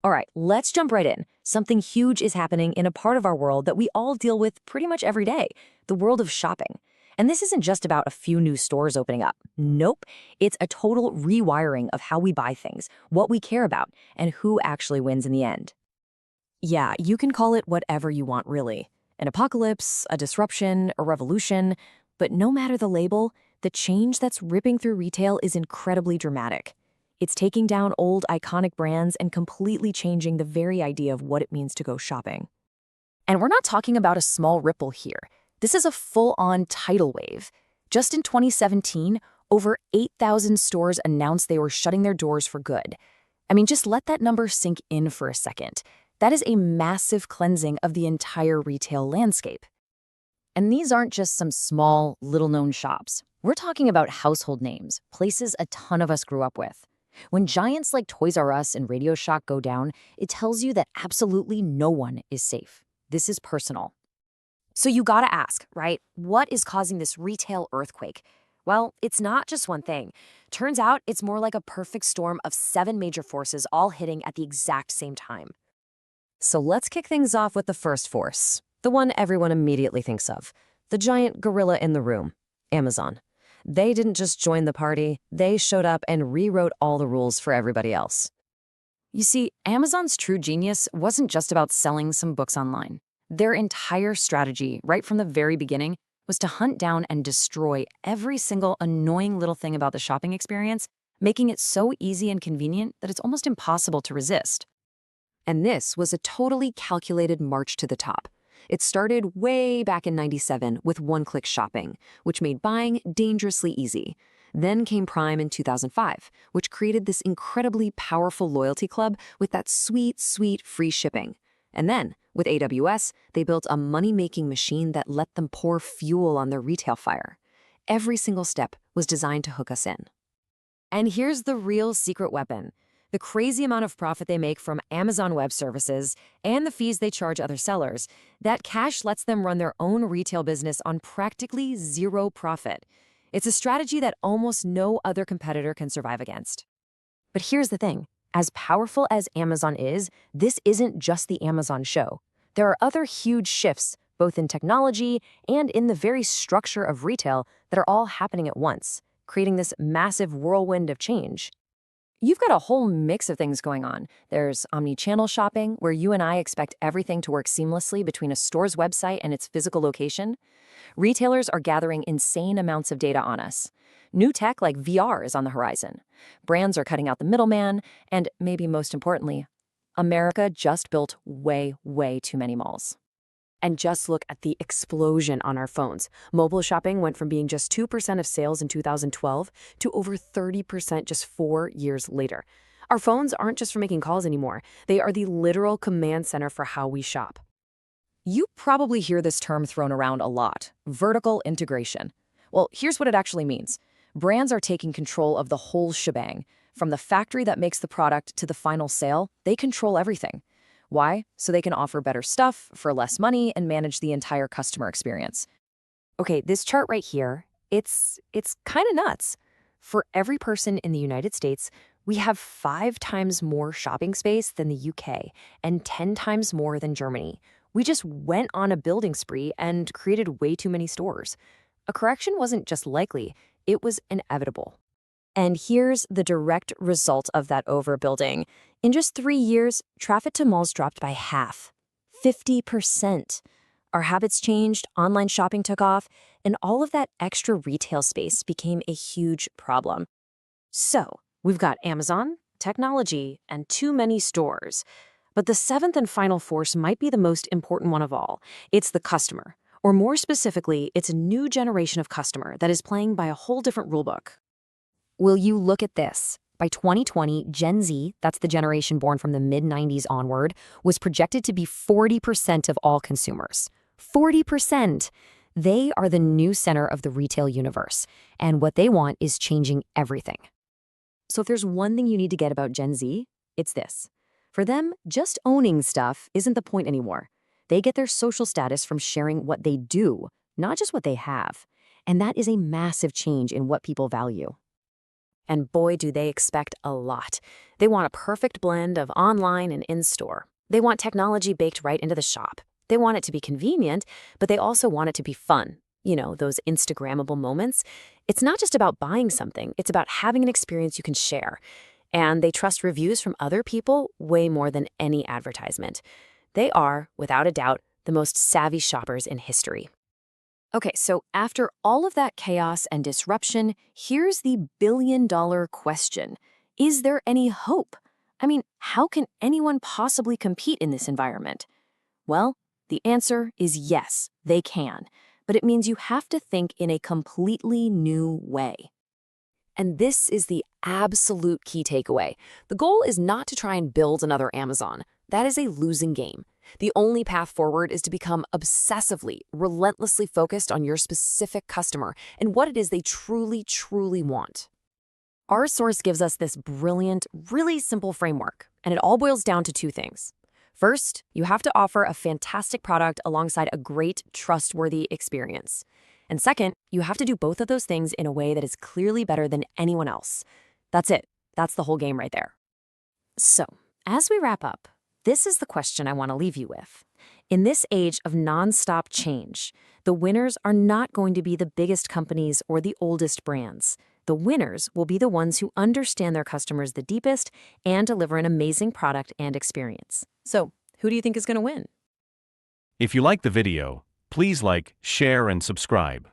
All right, let's jump right in. Something huge is happening in a part of our world that we all deal with pretty much every day, the world of shopping. And this isn't just about a few new stores opening up. Nope, it's a total rewiring of how we buy things, what we care about, and who actually wins in the end. Yeah, you can call it whatever you want, really. An apocalypse, a disruption, a revolution. But no matter the label, the change that's ripping through retail is incredibly dramatic. It's taking down old iconic brands and completely changing the very idea of what it means to go shopping. And we're not talking about a small ripple here. This is a full-on tidal wave. Just in 2017, over 8,000 stores announced they were shutting their doors for good. I mean, just let that number sink in for a second. That is a massive cleansing of the entire retail landscape. And these aren't just some small, little-known shops. We're talking about household names, places a ton of us grew up with. When giants like Toys R Us and Radio Shack go down, it tells you that absolutely no one is safe. This is personal. So you gotta ask, right? What is causing this retail earthquake? Well, it's not just one thing. Turns out it's more like a perfect storm of 7 major forces all hitting at the exact same time. So let's kick things off with the first force, the one everyone immediately thinks of, the giant gorilla in the room, Amazon. They didn't just join the party, they showed up and rewrote all the rules for everybody else. You see, Amazon's true genius wasn't just about selling some books online. Their entire strategy, right from the very beginning, was to hunt down and destroy every single annoying little thing about the shopping experience, making it so easy and convenient that it's almost impossible to resist. And this was a totally calculated march to the top. It started way back in '97 with one-click shopping, which made buying dangerously easy. Then came Prime in 2005, which created this incredibly powerful loyalty club with that sweet, sweet free shipping. And then, with AWS, they built a money-making machine that let them pour fuel on their retail fire. Every single step was designed to hook us in. And here's the real secret weapon. The crazy amount of profit they make from Amazon Web Services and the fees they charge other sellers, that cash lets them run their own retail business on practically zero profit. It's a strategy that almost no other competitor can survive against. But here's the thing. As powerful as Amazon is, this isn't just the Amazon show. There are other huge shifts, both in technology and in the very structure of retail, that are all happening at once, creating this massive whirlwind of change. You've got a whole mix of things going on. There's omni-channel shopping, where you and I expect everything to work seamlessly between a store's website and its physical location. Retailers are gathering insane amounts of data on us. New tech like VR is on the horizon. Brands are cutting out the middleman, and maybe most importantly, America just built way, way too many malls. And just look at the explosion on our phones. Mobile shopping went from being just 2% of sales in 2012 to over 30% just 4 years later. Our phones aren't just for making calls anymore. They are the literal command center for how we shop. You probably hear this term thrown around a lot, vertical integration. Well, here's what it actually means. Brands are taking control of the whole shebang. From the factory that makes the product to the final sale, they control everything. Why? So they can offer better stuff for less money and manage the entire customer experience. Okay, this chart right here, it's kind of nuts. For every person in the United States, we have 5 times more shopping space than the UK and 10 times more than Germany. We just went on a building spree and created way too many stores. A correction wasn't just likely, it was inevitable. And here's the direct result of that overbuilding. In just 3 years, traffic to malls dropped by half, 50%. Our habits changed, online shopping took off, and all of that extra retail space became a huge problem. So, we've got Amazon, technology, and too many stores. But the seventh and final force might be the most important one of all. It's the customer. Or more specifically, it's a new generation of customer that is playing by a whole different rulebook. Will you look at this? By 2020, Gen Z, that's the generation born from the mid-90s onward, was projected to be 40% of all consumers. 40%! They are the new center of the retail universe, and what they want is changing everything. So if there's one thing you need to get about Gen Z, it's this. For them, just owning stuff isn't the point anymore. They get their social status from sharing what they do, not just what they have. And that is a massive change in what people value. And boy, do they expect a lot. They want a perfect blend of online and in-store. They want technology baked right into the shop. They want it to be convenient, but they also want it to be fun. You know, those Instagrammable moments. It's not just about buying something, it's about having an experience you can share. And they trust reviews from other people way more than any advertisement. They are, without a doubt, the most savvy shoppers in history. Okay, so after all of that chaos and disruption, here's the billion-dollar question. Is there any hope? I mean, how can anyone possibly compete in this environment? Well, the answer is yes, they can. But it means you have to think in a completely new way. And this is the absolute key takeaway. The goal is not to try and build another Amazon. That is a losing game. The only path forward is to become obsessively, relentlessly focused on your specific customer and what it is they truly, truly want. Our source gives us this brilliant, really simple framework, and it all boils down to two things. First, you have to offer a fantastic product alongside a great, trustworthy experience. And second, you have to do both of those things in a way that is clearly better than anyone else. That's it. That's the whole game right there. So, as we wrap up, this is the question I want to leave you with. In this age of nonstop change, the winners are not going to be the biggest companies or the oldest brands. The winners will be the ones who understand their customers the deepest and deliver an amazing product and experience. So, who do you think is going to win? If you like the video, please like, share, and subscribe.